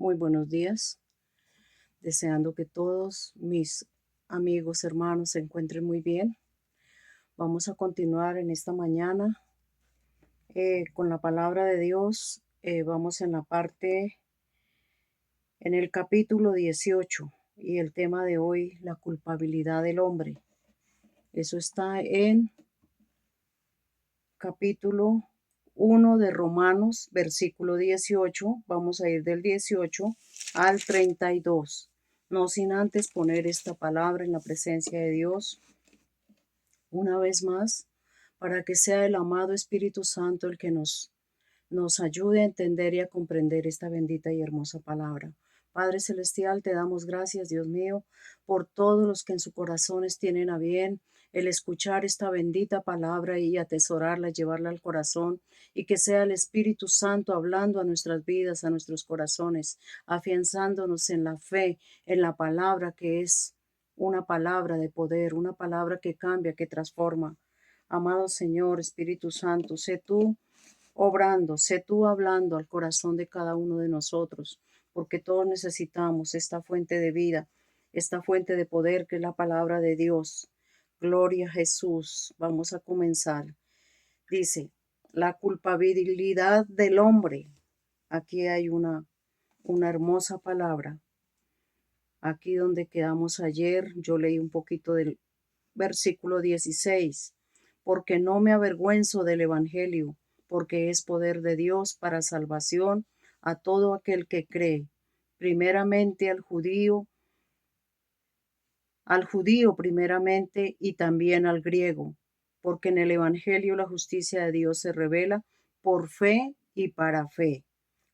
Muy buenos días, deseando que todos mis amigos, hermanos se encuentren muy bien. Vamos a continuar en esta mañana con la palabra de Dios. Vamos en el capítulo 18 y el tema de hoy, la culpabilidad del hombre. Eso está en capítulo 1 de Romanos, versículo 18. Vamos a ir del 18 al 32. No sin antes poner esta palabra en la presencia de Dios una vez más, para que sea el amado Espíritu Santo el que nos ayude a entender y a comprender esta bendita y hermosa palabra. Padre Celestial, te damos gracias, Dios mío, por todos los que en sus corazones tienen a bien el escuchar esta bendita palabra y atesorarla, llevarla al corazón, y que sea el Espíritu Santo hablando a nuestras vidas, a nuestros corazones, afianzándonos en la fe, en la palabra que es una palabra de poder, una palabra que cambia, que transforma. Amado Señor, Espíritu Santo, sé tú obrando, sé tú hablando al corazón de cada uno de nosotros, porque todos necesitamos esta fuente de vida, esta fuente de poder que es la palabra de Dios. Gloria a Jesús. Vamos a comenzar. Dice, la culpabilidad del hombre. Aquí hay una hermosa palabra. Aquí donde quedamos ayer, yo leí un poquito del versículo 16, porque no me avergüenzo del Evangelio, porque es poder de Dios para salvación a todo aquel que cree, primeramente al judío primeramente y también al griego, porque en el Evangelio la justicia de Dios se revela por fe y para fe,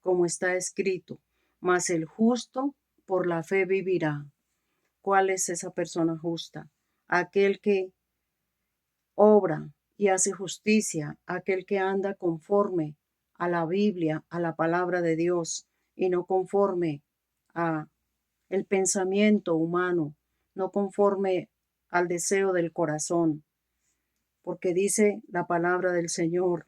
como está escrito, mas el justo por la fe vivirá. ¿Cuál es esa persona justa? Aquel que obra y hace justicia, aquel que anda conforme a la Biblia, a la palabra de Dios, y no conforme a el pensamiento humano, no conforme al deseo del corazón, porque dice la palabra del Señor,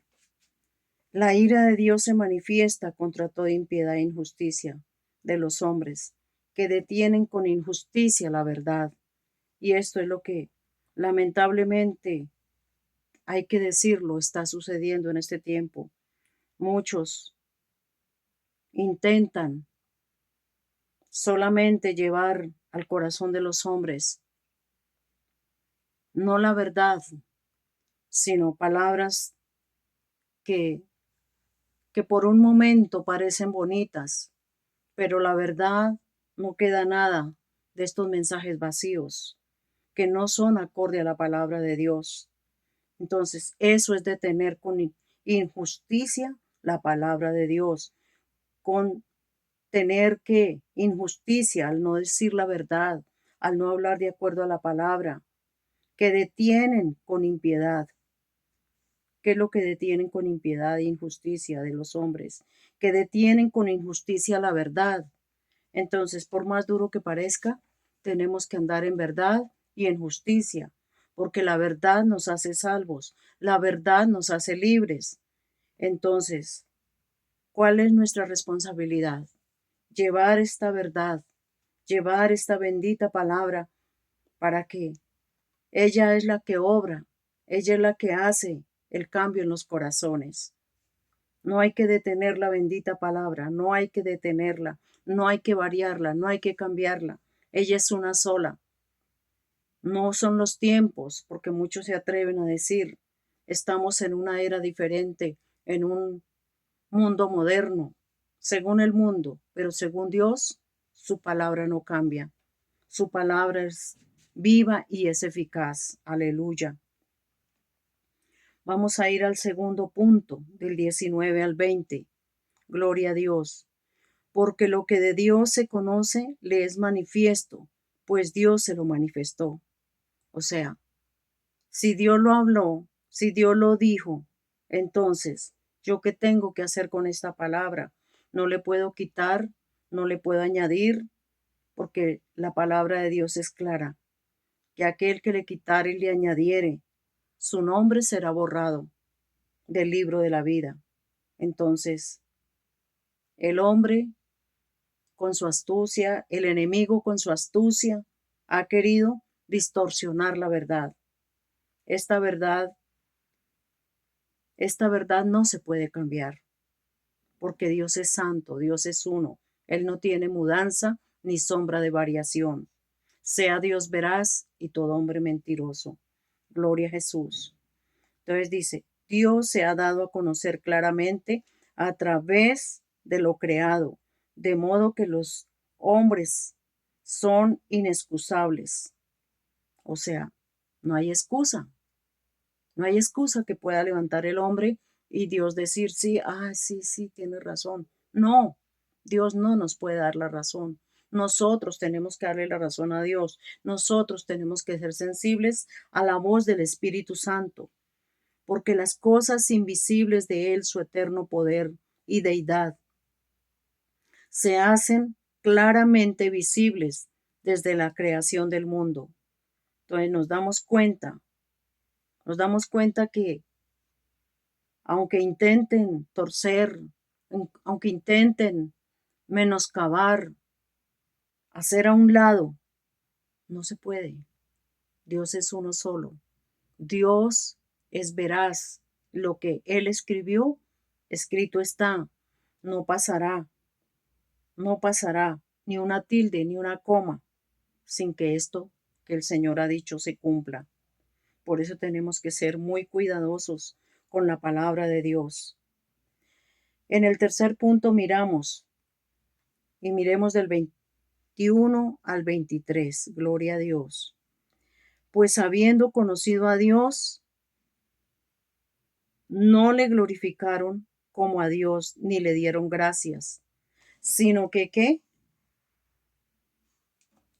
la ira de Dios se manifiesta contra toda impiedad e injusticia de los hombres, que detienen con injusticia la verdad. Y esto es lo que lamentablemente, hay que decirlo, está sucediendo en este tiempo. Muchos intentan solamente llevar al corazón de los hombres no la verdad, sino palabras que, que por un momento parecen bonitas, pero la verdad no queda nada de estos mensajes vacíos que no son acorde a la palabra de Dios. Entonces, eso es detener con injusticia la palabra de Dios, con tener que injusticia al no decir la verdad, al no hablar de acuerdo a la palabra, que detienen con impiedad. ¿Qué es lo que detienen con impiedad e injusticia de los hombres? Que detienen con injusticia la verdad. Entonces, por más duro que parezca, tenemos que andar en verdad y en justicia, porque la verdad nos hace salvos, la verdad nos hace libres. Entonces, ¿cuál es nuestra responsabilidad? Llevar esta verdad, llevar esta bendita palabra para que ella es la que obra, ella es la que hace el cambio en los corazones. No hay que detener la bendita palabra, no hay que detenerla, no hay que variarla, no hay que cambiarla. Ella es una sola. No son los tiempos, porque muchos se atreven a decir, estamos en una era diferente, en un mundo moderno, según el mundo, pero según Dios, su palabra no cambia. Su palabra es viva y es eficaz. Aleluya. Vamos a ir al segundo punto, del 19 al 20. Gloria a Dios. Porque lo que de Dios se conoce le es manifiesto, pues Dios se lo manifestó. O sea, si Dios lo habló, si Dios lo dijo, entonces, ¿yo qué tengo que hacer con esta palabra? No le puedo quitar, no le puedo añadir, porque la palabra de Dios es clara, que aquel que le quitare y le añadiere, su nombre será borrado del libro de la vida. Entonces, el hombre con su astucia, el enemigo con su astucia ha querido distorsionar la verdad. Esta verdad, esta verdad no se puede cambiar, porque Dios es santo, Dios es uno. Él no tiene mudanza ni sombra de variación. Sea Dios veraz y todo hombre mentiroso. Gloria a Jesús. Entonces dice, Dios se ha dado a conocer claramente a través de lo creado, de modo que los hombres son inexcusables. O sea, no hay excusa. No hay excusa que pueda levantar el hombre y Dios decir, sí, sí, sí, tiene razón. No, Dios no nos puede dar la razón. Nosotros tenemos que darle la razón a Dios. Nosotros tenemos que ser sensibles a la voz del Espíritu Santo, porque las cosas invisibles de Él, su eterno poder y deidad, se hacen claramente visibles desde la creación del mundo. Entonces nos damos cuenta que aunque intenten torcer, aunque intenten menoscabar, hacer a un lado, no se puede. Dios es uno solo. Dios es veraz. Lo que Él escribió, escrito está. No pasará, no pasará ni una tilde ni una coma sin que esto que el Señor ha dicho se cumpla. Por eso tenemos que ser muy cuidadosos con la palabra de Dios. En el tercer punto miremos del 21 al 23. Gloria a Dios. Pues habiendo conocido a Dios, no le glorificaron como a Dios ni le dieron gracias, sino que ¿qué?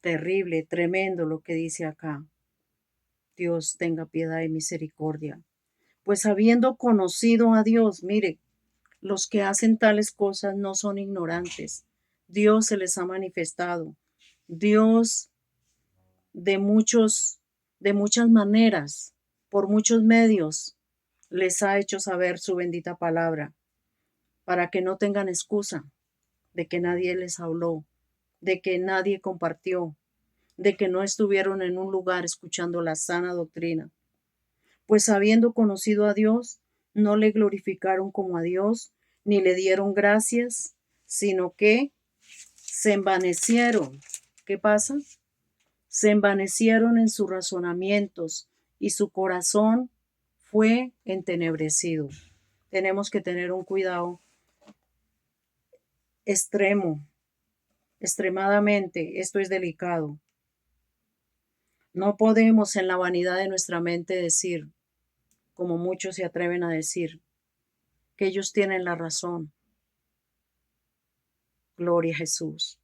Terrible, tremendo lo que dice acá. Dios tenga piedad y misericordia. Pues habiendo conocido a Dios, mire, los que hacen tales cosas no son ignorantes. Dios se les ha manifestado. Dios de muchas maneras, por muchos medios, les ha hecho saber su bendita palabra, para que no tengan excusa de que nadie les habló, de que nadie compartió, de que no estuvieron en un lugar escuchando la sana doctrina. Pues habiendo conocido a Dios, no le glorificaron como a Dios, ni le dieron gracias, sino que se envanecieron. ¿Qué pasa? Se envanecieron en sus razonamientos y su corazón fue entenebrecido. Tenemos que tener un cuidado extremo, extremadamente. Esto es delicado. No podemos en la vanidad de nuestra mente decir, como muchos se atreven a decir, que ellos tienen la razón. Gloria a Jesús.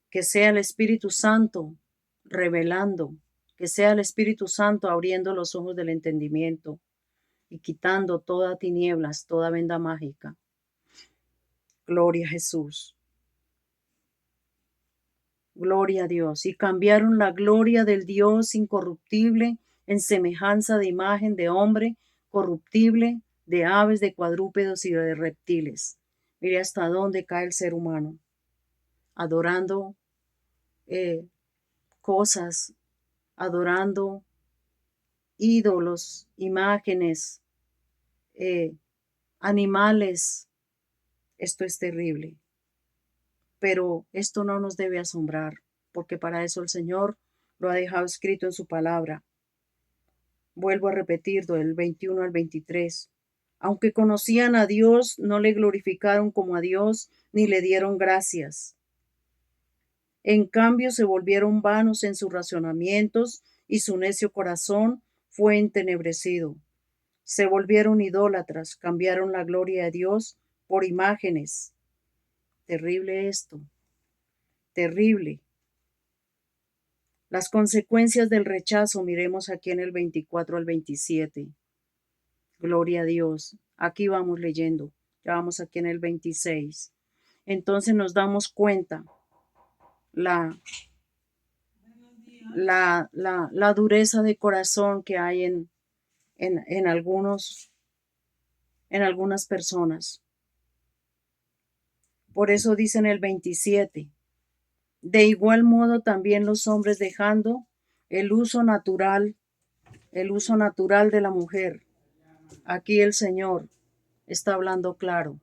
Que sea el Espíritu Santo revelando, que sea el Espíritu Santo abriendo los ojos del entendimiento y quitando toda tinieblas, toda venda mágica. Gloria a Jesús. Gloria a Dios. Y cambiaron la gloria del Dios incorruptible en semejanza de imagen de hombre corruptible, de aves, de cuadrúpedos y de reptiles. Mire hasta dónde cae el ser humano, adorando cosas, adorando ídolos, imágenes, animales. Esto es terrible. Pero esto no nos debe asombrar, porque para eso el Señor lo ha dejado escrito en su palabra. Vuelvo a repetir del 21 al 23. Aunque conocían a Dios, no le glorificaron como a Dios, ni le dieron gracias. En cambio, se volvieron vanos en sus razonamientos, y su necio corazón fue entenebrecido. Se volvieron idólatras, cambiaron la gloria de Dios por imágenes. Terrible esto, terrible. Las consecuencias del rechazo, miremos aquí en el 24 al 27. Gloria a Dios. Aquí vamos leyendo. Ya vamos aquí en el 26. Entonces nos damos cuenta la dureza de corazón que hay en algunas personas. Por eso dice en el 27, de igual modo también los hombres dejando el uso natural, el uso natural de la mujer. Aquí el Señor está hablando claro.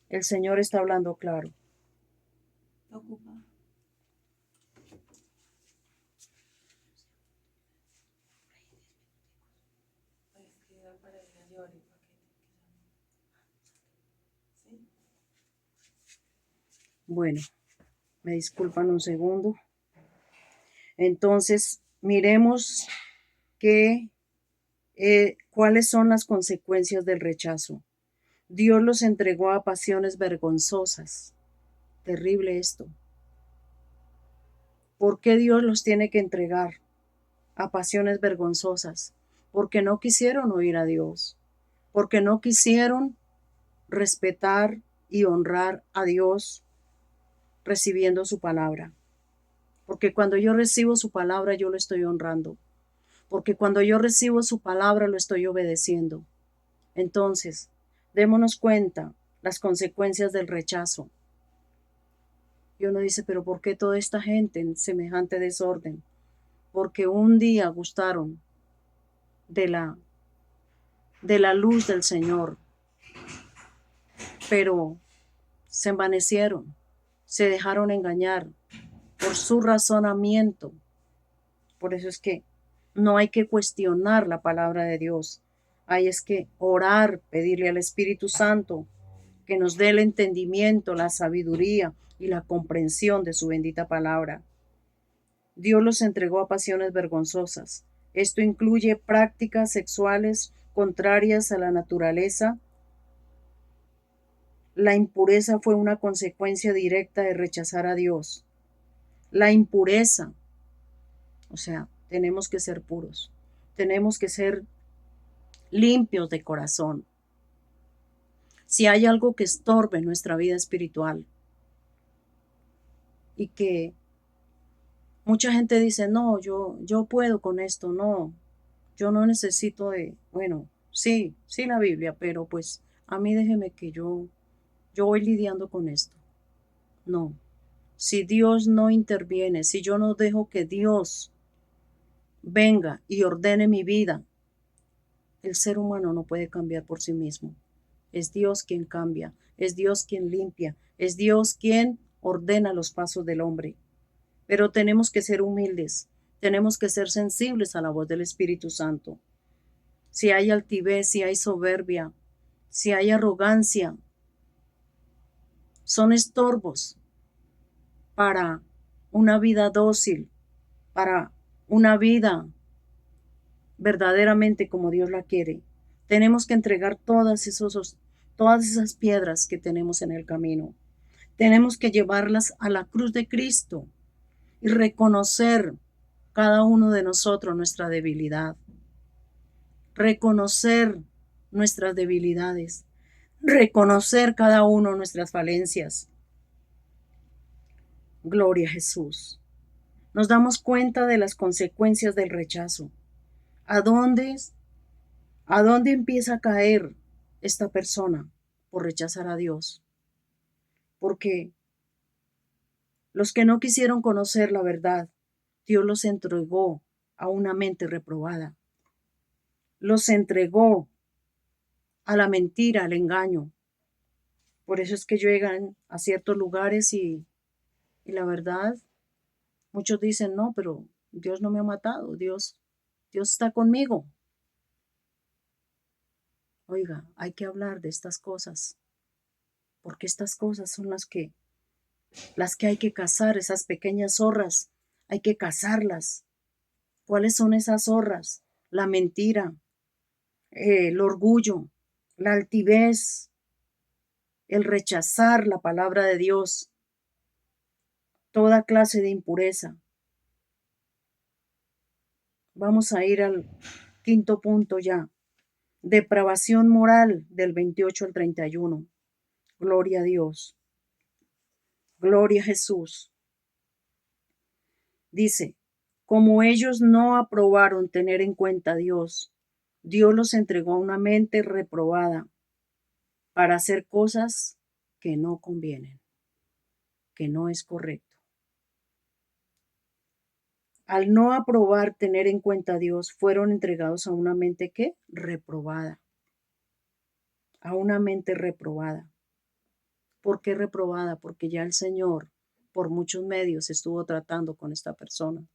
El Señor está hablando claro. Bueno, me disculpan un segundo. Entonces, miremos cuáles son las consecuencias del rechazo. Dios los entregó a pasiones vergonzosas. Terrible esto. ¿Por qué Dios los tiene que entregar a pasiones vergonzosas? Porque no quisieron oír a Dios, porque no quisieron respetar y honrar a Dios recibiendo su palabra. Porque cuando yo recibo su palabra, yo lo estoy honrando. Porque cuando yo recibo su palabra, lo estoy obedeciendo. Entonces, démonos cuenta las consecuencias del rechazo. Y uno dice, pero ¿por qué toda esta gente en semejante desorden? Porque un día gustaron de la luz del Señor, pero se envanecieron, se dejaron engañar por su razonamiento. Por eso es que no hay que cuestionar la palabra de Dios. Hay es que orar, pedirle al Espíritu Santo que nos dé el entendimiento, la sabiduría y la comprensión de su bendita palabra. Dios los entregó a pasiones vergonzosas. Esto incluye prácticas sexuales contrarias a la naturaleza. La impureza fue una consecuencia directa de rechazar a Dios. La impureza, o sea, tenemos que ser puros, tenemos que ser limpios de corazón. Si hay algo que estorbe nuestra vida espiritual y que mucha gente dice, no, yo puedo con esto, no, yo no necesito bueno, sí la Biblia, pero pues a mí déjeme que yo voy lidiando con esto. No, si Dios no interviene, si yo no dejo que Dios venga y ordene mi vida, el ser humano no puede cambiar por sí mismo. Es Dios quien cambia, es Dios quien limpia, es Dios quien ordena los pasos del hombre. Pero tenemos que ser humildes, tenemos que ser sensibles a la voz del Espíritu Santo. Si hay altivez, si hay soberbia, si hay arrogancia, son estorbos para una vida dócil, para una vida verdaderamente como Dios la quiere. Tenemos que entregar todas esas piedras que tenemos en el camino. Tenemos que llevarlas a la cruz de Cristo y reconocer cada uno de nosotros nuestra debilidad. Reconocer nuestras debilidades. Reconocer cada uno nuestras falencias. Gloria a Jesús. Nos damos cuenta de las consecuencias del rechazo. ¿A dónde empieza a caer esta persona por rechazar a Dios? Porque los que no quisieron conocer la verdad, Dios los entregó a una mente reprobada. Los entregó a la mentira, al engaño. Por eso es que llegan a ciertos lugares y la verdad, muchos dicen, no, pero Dios no me ha matado, Dios está conmigo. Oiga, hay que hablar de estas cosas, porque estas cosas son las que hay que cazar, esas pequeñas zorras, hay que cazarlas. ¿Cuáles son esas zorras? La mentira, el orgullo, la altivez, el rechazar la palabra de Dios, toda clase de impureza. Vamos a ir al quinto punto ya. Depravación moral del 28 al 31. Gloria a Dios. Gloria a Jesús. Dice, como ellos no aprobaron tener en cuenta a Dios, Dios los entregó a una mente reprobada para hacer cosas que no convienen, que no es correcto. Al no aprobar tener en cuenta a Dios, fueron entregados a una mente que reprobada, a una mente reprobada. ¿Por qué reprobada? Porque ya el Señor por muchos medios estuvo tratando con esta persona.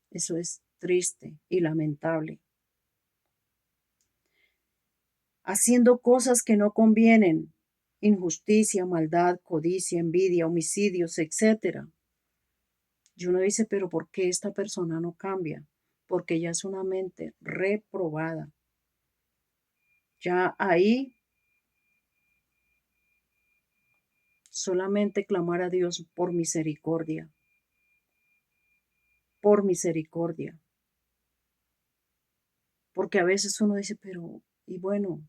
Eso es triste y lamentable. Haciendo cosas que no convienen, injusticia, maldad, codicia, envidia, homicidios, etcétera. Y uno dice, pero ¿por qué esta persona no cambia? Porque ya es una mente reprobada. Ya ahí solamente clamar a Dios por misericordia. Porque a veces uno dice, pero, y bueno,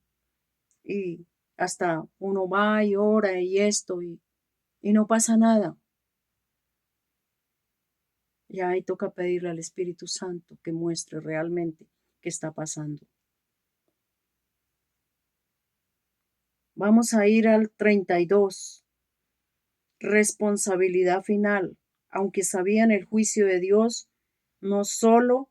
y hasta uno va y ora y esto, y no pasa nada. Ya ahí toca pedirle al Espíritu Santo que muestre realmente qué está pasando. Vamos a ir al 32. Responsabilidad final. Aunque sabían el juicio de Dios, no solo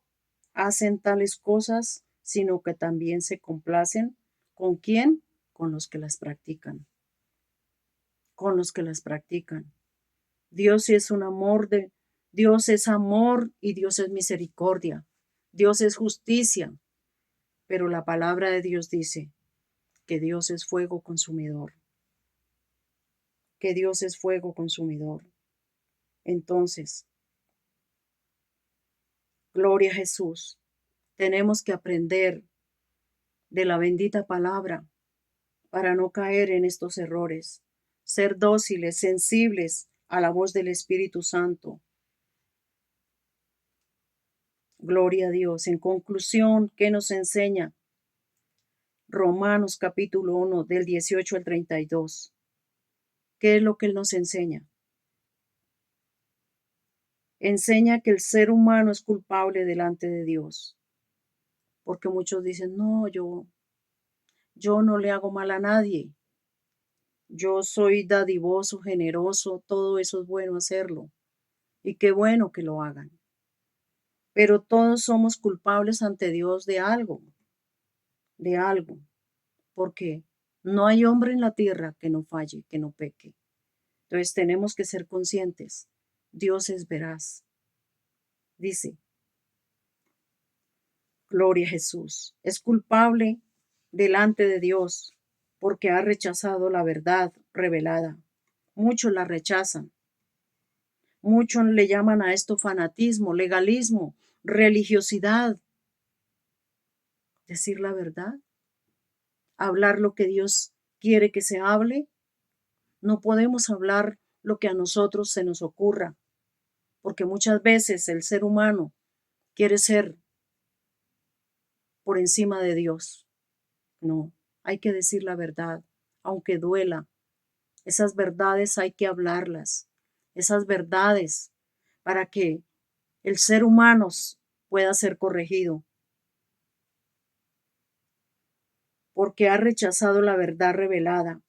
hacen tales cosas, sino que también se complacen. ¿Con quién? Con los que las practican. Con los que las practican. Dios es un amor Dios es amor y Dios es misericordia. Dios es justicia. Pero la palabra de Dios dice que Dios es fuego consumidor. Que Dios es fuego consumidor. Entonces, gloria a Jesús. Tenemos que aprender de la bendita palabra para no caer en estos errores. Ser dóciles, sensibles a la voz del Espíritu Santo. Gloria a Dios. En conclusión, ¿qué nos enseña? Romanos capítulo 1 del 18 al 32. ¿Qué es lo que Él nos enseña? Enseña que el ser humano es culpable delante de Dios. Porque muchos dicen, no, yo no le hago mal a nadie. Yo soy dadivoso, generoso, todo eso es bueno hacerlo. Y qué bueno que lo hagan. Pero todos somos culpables ante Dios de algo. Porque no hay hombre en la tierra que no falle, que no peque. Entonces tenemos que ser conscientes. Dios es veraz. Dice, gloria a Jesús. Es culpable delante de Dios porque ha rechazado la verdad revelada. Muchos la rechazan. Muchos le llaman a esto fanatismo, legalismo, religiosidad. Decir la verdad, hablar lo que Dios quiere que se hable. No podemos hablar lo que a nosotros se nos ocurra, porque muchas veces el ser humano quiere ser por encima de Dios. No, hay que decir la verdad, aunque duela. Esas verdades hay que hablarlas. Esas verdades para que el ser humano pueda ser corregido. Porque ha rechazado la verdad revelada.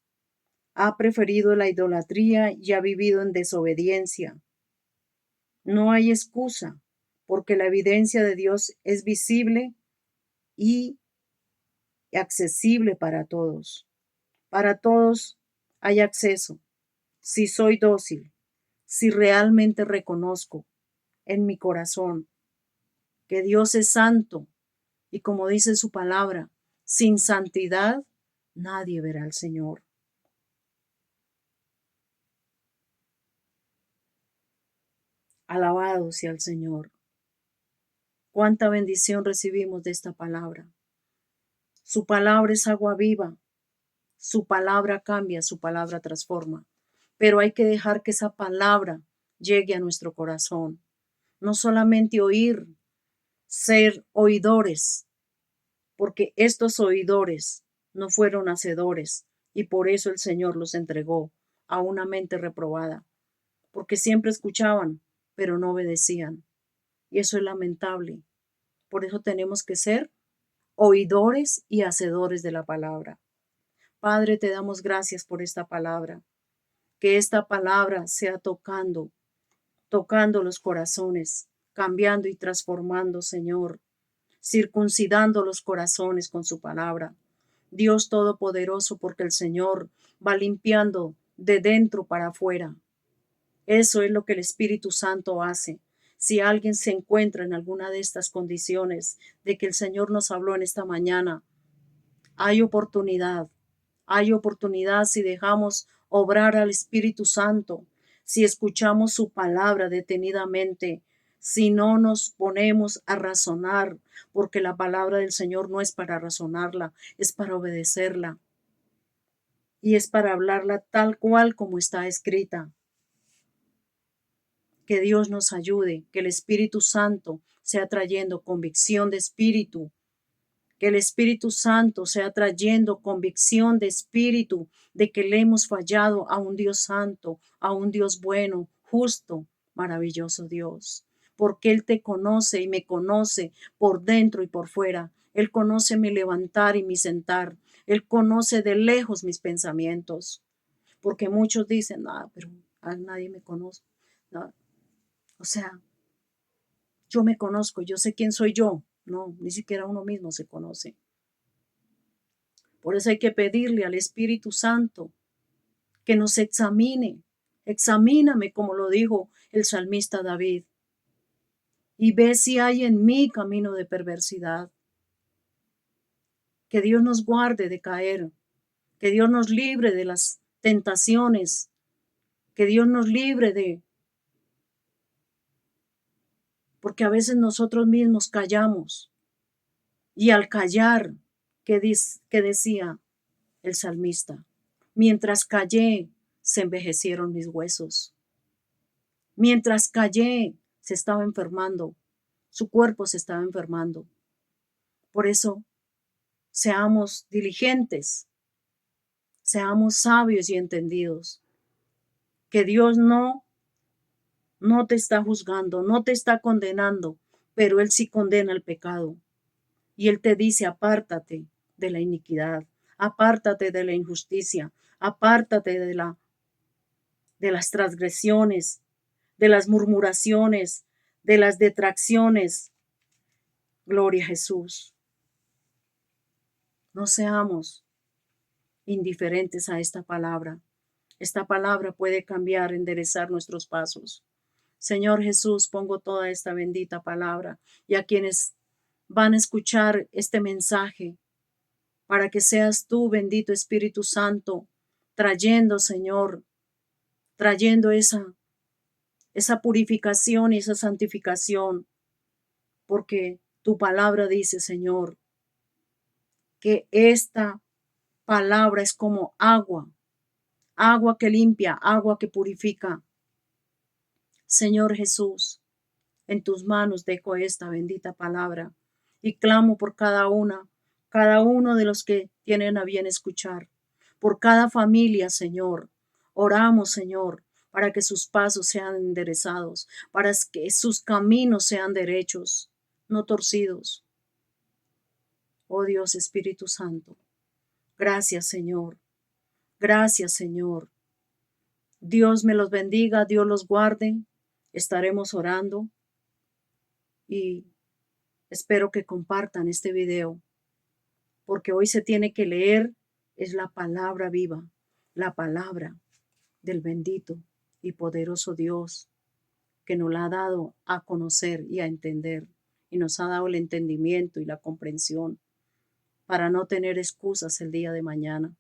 Ha preferido la idolatría y ha vivido en desobediencia. No hay excusa, porque la evidencia de Dios es visible y accesible para todos. Para todos hay acceso. Si soy dócil, si realmente reconozco en mi corazón que Dios es santo y como dice su palabra, sin santidad nadie verá al Señor. Alabado sea el Señor. Cuánta bendición recibimos de esta palabra. Su palabra es agua viva. Su palabra cambia, su palabra transforma. Pero hay que dejar que esa palabra llegue a nuestro corazón. No solamente oír, ser oidores, porque estos oidores no fueron hacedores y por eso el Señor los entregó a una mente reprobada, porque siempre escuchaban, pero no obedecían. Y eso es lamentable. Por eso tenemos que ser oidores y hacedores de la palabra. Padre, te damos gracias por esta palabra, que esta palabra sea tocando los corazones, cambiando y transformando, Señor, circuncidando los corazones con su palabra. Dios Todopoderoso, porque el Señor va limpiando de dentro para afuera. Eso es lo que el Espíritu Santo hace. Si alguien se encuentra en alguna de estas condiciones de que el Señor nos habló en esta mañana, hay oportunidad. Hay oportunidad si dejamos obrar al Espíritu Santo, si escuchamos su palabra detenidamente, si no nos ponemos a razonar, porque la palabra del Señor no es para razonarla, es para obedecerla y es para hablarla tal cual como está escrita. Que Dios nos ayude, que el Espíritu Santo sea trayendo convicción de espíritu, que el Espíritu Santo sea trayendo convicción de espíritu de que le hemos fallado a un Dios santo, a un Dios bueno, justo, maravilloso Dios. Porque Él te conoce y me conoce por dentro y por fuera. Él conoce mi levantar y mi sentar. Él conoce de lejos mis pensamientos. Porque muchos dicen, pero a nadie me conoce. No, o sea, yo me conozco, yo sé quién soy yo. No, ni siquiera uno mismo se conoce. Por eso hay que pedirle al Espíritu Santo que nos examine. Examíname, como lo dijo el salmista David, y ve si hay en mí camino de perversidad. Que Dios nos guarde de caer, que Dios nos libre de las tentaciones, que Dios nos libre de... Porque a veces nosotros mismos callamos, y al callar, ¿qué decía el salmista? Mientras callé, se envejecieron mis huesos. Mientras callé, se estaba enfermando, su cuerpo se estaba enfermando. Por eso, seamos diligentes, seamos sabios y entendidos, que Dios no te está juzgando, no te está condenando, pero Él sí condena el pecado. Y Él te dice, apártate de la iniquidad, apártate de la injusticia, apártate de las transgresiones, de las murmuraciones, de las detracciones. Gloria a Jesús. No seamos indiferentes a esta palabra. Esta palabra puede cambiar, enderezar nuestros pasos. Señor Jesús, pongo toda esta bendita palabra y a quienes van a escuchar este mensaje, para que seas tú, bendito Espíritu Santo, trayendo, Señor, trayendo esa purificación y esa santificación, porque tu palabra dice, Señor, que esta palabra es como agua que limpia, agua que purifica. Señor Jesús, en tus manos dejo esta bendita palabra y clamo por cada uno de los que tienen a bien escuchar, por cada familia, Señor. Oramos, Señor, para que sus pasos sean enderezados, para que sus caminos sean derechos, no torcidos. Oh Dios Espíritu Santo, gracias, Señor. Gracias, Señor. Dios me los bendiga, Dios los guarde. Estaremos orando y espero que compartan este video, porque hoy se tiene que leer, es la palabra viva, la palabra del bendito y poderoso Dios que nos la ha dado a conocer y a entender, y nos ha dado el entendimiento y la comprensión para no tener excusas el día de mañana.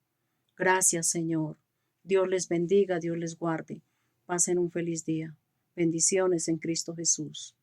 Gracias, Señor. Dios les bendiga, Dios les guarde. Pasen un feliz día. Bendiciones en Cristo Jesús.